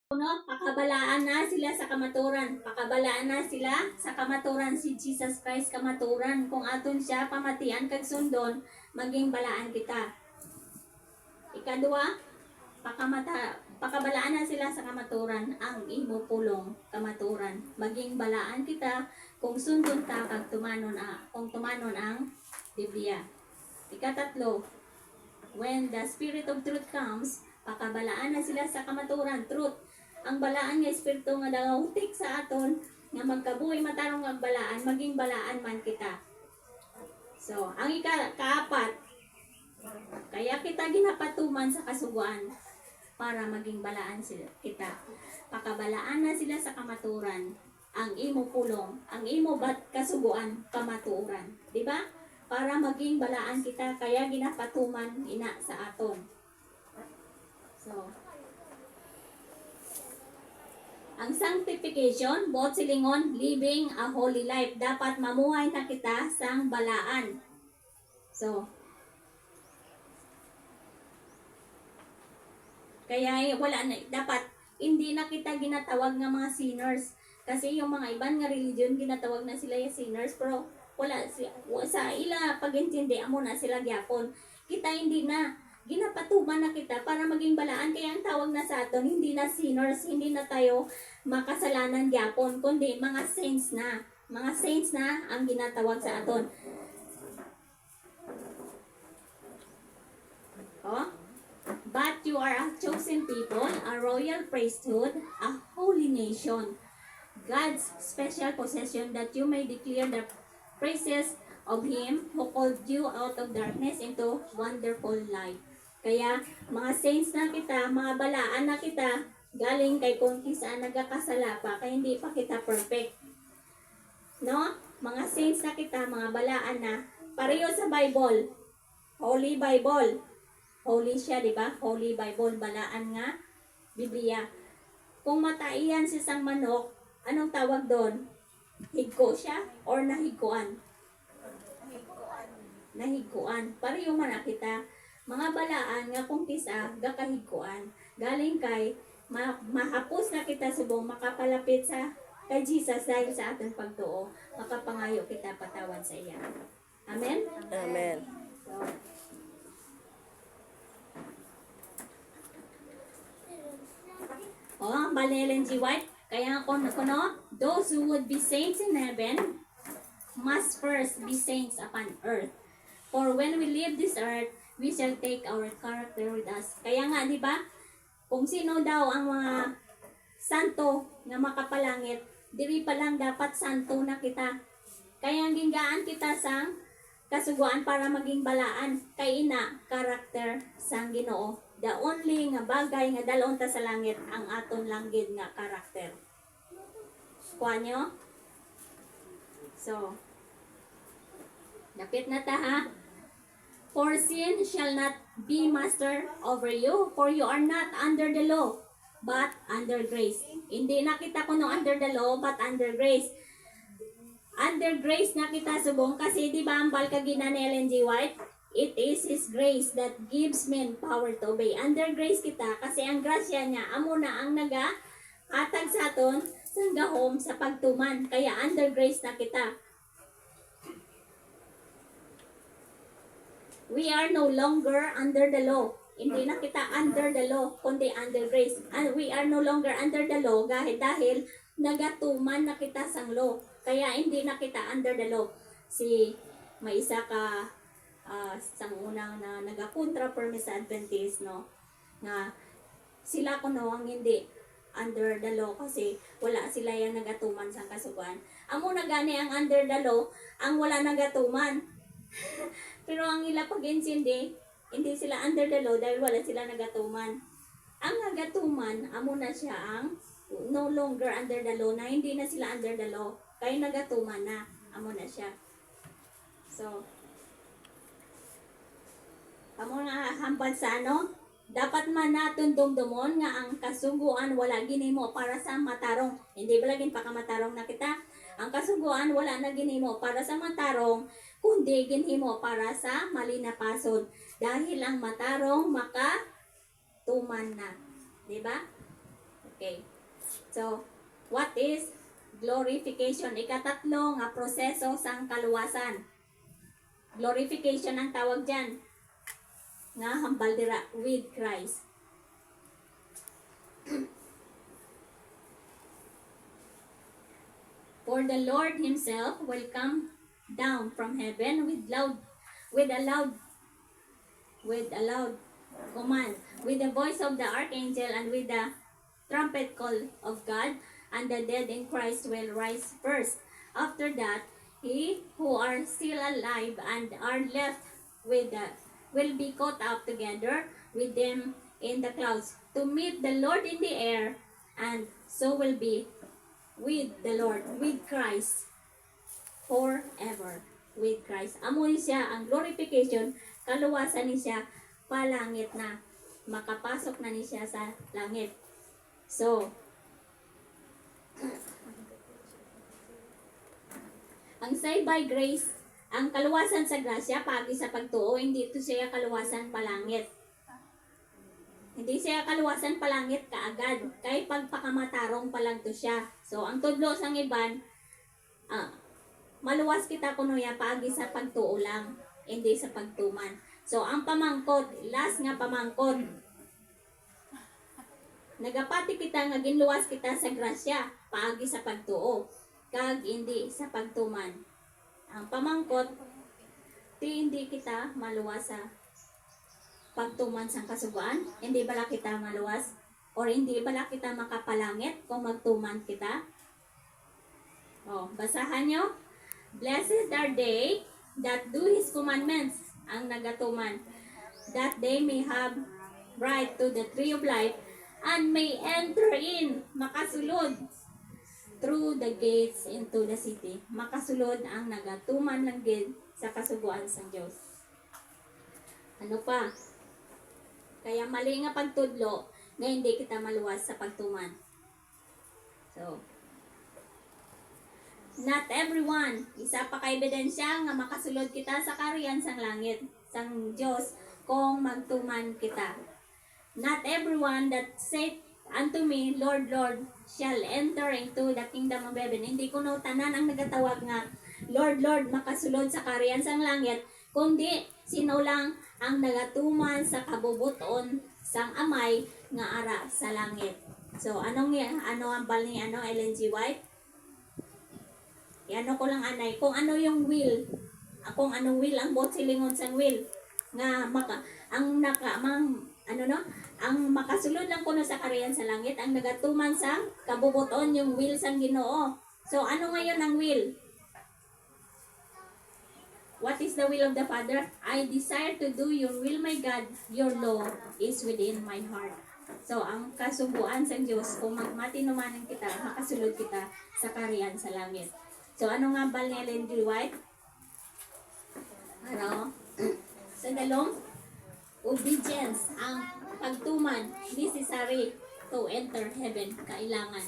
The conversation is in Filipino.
Pakabalaan na sila sa kamaturan. Pakabalaan na sila sa kamaturan. Si Jesus Christ kamaturan. Kung aton siya pamatian kag sundon, maging balaan kita. Ikadua, pakabalaan na sila sa kamaturan. Ang imo pulong kamaturan. Maging balaan kita kung sundon ta kag kung tumanon ang Biblia. Ikatatlo, when the Spirit of Truth comes, pakabalaan na sila sa kamaturan. Truth. Ang balaan nga espiritu nga dagawtik sa aton nga magkabuhi matarong ang balaan, maging balaan man kita. So, ang kaapat, kaya kita ginapatuman sa kasuguan para maging balaan kita. Pakabalaan na sila sa kamaturan. Ang imo pulong, ang imo kasuguan, kamaturan. Di ba? Para maging balaan kita, kaya ginapatuman ina sa aton. So, ang sanctification, bot silingon, living a holy life. Dapat mamuhay na kita sang balaan. So, kaya wala na, dapat hindi na kita ginatawag ng mga sinners. Kasi yung mga ibang nga religion, ginatawag na sila yung sinners. Pero wala, sa ila pag-intindi, amo na sila gyapon. Kita hindi na, ginapatuman na kita para maging balaan. Kaya ang tawag na sa aton, hindi na sinners, hindi na tayo makasalanan gyapon, kundi mga saints na. Mga saints na ang ginatawag sa aton. Oh? But you are a chosen people, a royal priesthood, a holy nation, God's special possession, that you may declare the praises of Him who called you out of darkness into wonderful light. Kaya, mga saints na kita, mga balaan na kita, galing kay kung saan nagkakasala pa, kaya hindi pa kita perfect. No? Mga saints na kita, mga balaan na, pareho sa Bible, Holy Bible. Holy siya, di ba? Holy Bible, balaan nga, Biblia. Kung mataiyan si isang manok, anong tawag doon? Higko siya or nahigkuan? Nahigkuan. Pareho man na kita. Mga balaan nga kung kisa, gakahigkuan. Galing kay, mahapos na kita subong makapalapit sa kay Jesus dahil sa ating pagtuo. Makapangayo kita patawad sa iya. Amen? Amen. So, Ellen G. White, kaya kuno, those who would be saints in heaven must first be saints upon earth. For when we leave this earth, we shall take our character with us. Kaya nga, di ba? Kung sino daw ang mga santo na makapalangit, diri pa lang dapat santo na kita. Kaya ginggaan kita sa kasuguan para maging balaan. Kay ina, karakter sang Ginoo. The only nga bagay nga dalon ta sa langit ang aton langgid nga karakter. Kuha nyo? So, dapit na ta ha. For sin shall not be master over you, for you are not under the law, but under grace. Hindi na kita kuno under the law, but under grace. Under grace na kita subong kasi di ba ang balkagina ni Ellen G. White? It is His grace that gives men power to obey. Under grace kita kasi ang grasya niya amo na ang nagahatag sa aton sa gahom sa pagtuman. Kaya under grace na kita. We are no longer under the law. Hindi na kita under the law, kundi under grace. And we are no longer under the law dahil nagatuman na kita sang law. Kaya hindi na kita under the law. May isa ka sang unang na nagakontra permi sa Adventist, no? Na sila kuno ang hindi under the law kasi wala sila yung nagatuman sa kasugan. Amo na gani ang under the law, ang wala nagatuman. Pero ang ila pag-insindi, hindi sila under the law dahil wala sila nagatuman. Ang nagatuman, amo na siya ang no longer under the law, na hindi na sila under the law. Kaya nagatuman na, amo na siya. So, amo nga hambal sa dapat man naton dumdumon nga ang kasuguan wala ginimo para sa matarong. Hindi ba laging pakamatarong na kita? Ang kasuguan wala na ginimo para sa matarong, kundi ginhimo para sa malinapason. Dahil ang matarong makatuman na. Di ba? Okay. So, what is glorification? Ikatatlo nga proseso sang kaluwasan. Glorification ang tawag dyan. Nga hambal dira with Christ. For the Lord himself will come down from heaven with a loud command, with the voice of the archangel, and with the trumpet call of God, and the dead in Christ will rise first. After that, he who are still alive and are left will be caught up together with them in the clouds to meet the Lord in the air, and so will be with the Lord, with Christ, forever. With Christ. Amoy siya ang glorification, kaluwasan ni siya, palangit na. Makapasok na ni siya sa langit. So, ang saved by grace, ang kaluwasan sa grasya, pagi sa pagtuo, hindi ito siya kaluwasan palangit. Hindi siya kaluwasan palangit kaagad. Kay pagpakamatarong pa lang to siya. So, ang tudlo sang iban, maluwas kita kuno ya pagi sa pagtuo lang, hindi sa pagtuman. So, ang pamangkot, last nga pamangkot, nagapati kita nga ginluwas kita sa grasya, paagi sa pagtuo, kag hindi sa pagtuman. Ang pamangkot, hindi kita maluwas sa pagtuman sang kasuguan, hindi bala kita maluwas, or hindi bala kita makapalangit kung magtuman kita. Basahan nyo. Blessed are they that do His commandments, ang nagatuman, that they may have right to the tree of life, and may enter in, makasulod, through the gates into the city. Makasulod ang nagatuman ng gate sa kasuguan sa Diyos. Ano pa? Kaya mali nga pagtudlo, nga hindi kita maluwas sa pagtuman. So, not everyone, isa pa ka ebidensya nga makasulod kita sa kariyan sang langit, sang Diyos, kung magtuman kita. Not everyone that said unto me, Lord, Lord, shall enter into the kingdom of heaven. Hindi ko no tanan ang nagatawag nga, Lord, Lord, makasulod sa kariyan sang langit, kundi sino lang ang nagatuman sa kabubuton sang amay nga ara sa langit. So, ano ang bal ni Ellen G. White? Ano ko lang anay, kung ano yung will, kung anong will ang bot silingon sang will, nga ang makasulod lang kuno sa kariyan sa langit, ang nagatuman sang kabubuton yung will sang Ginoo. So ano ngayon ang will? What is the will of the Father? I desire to do your will, my God. Your law is within my heart. So ang kasubuan sang Dios, kung magmatinumanan kita, makasulod kita sa kariyan sa langit. So, ano nga bal ni Ellen G. White? Ano? Sa dalong obedience, ang pagtuman, necessary to enter heaven, kailangan.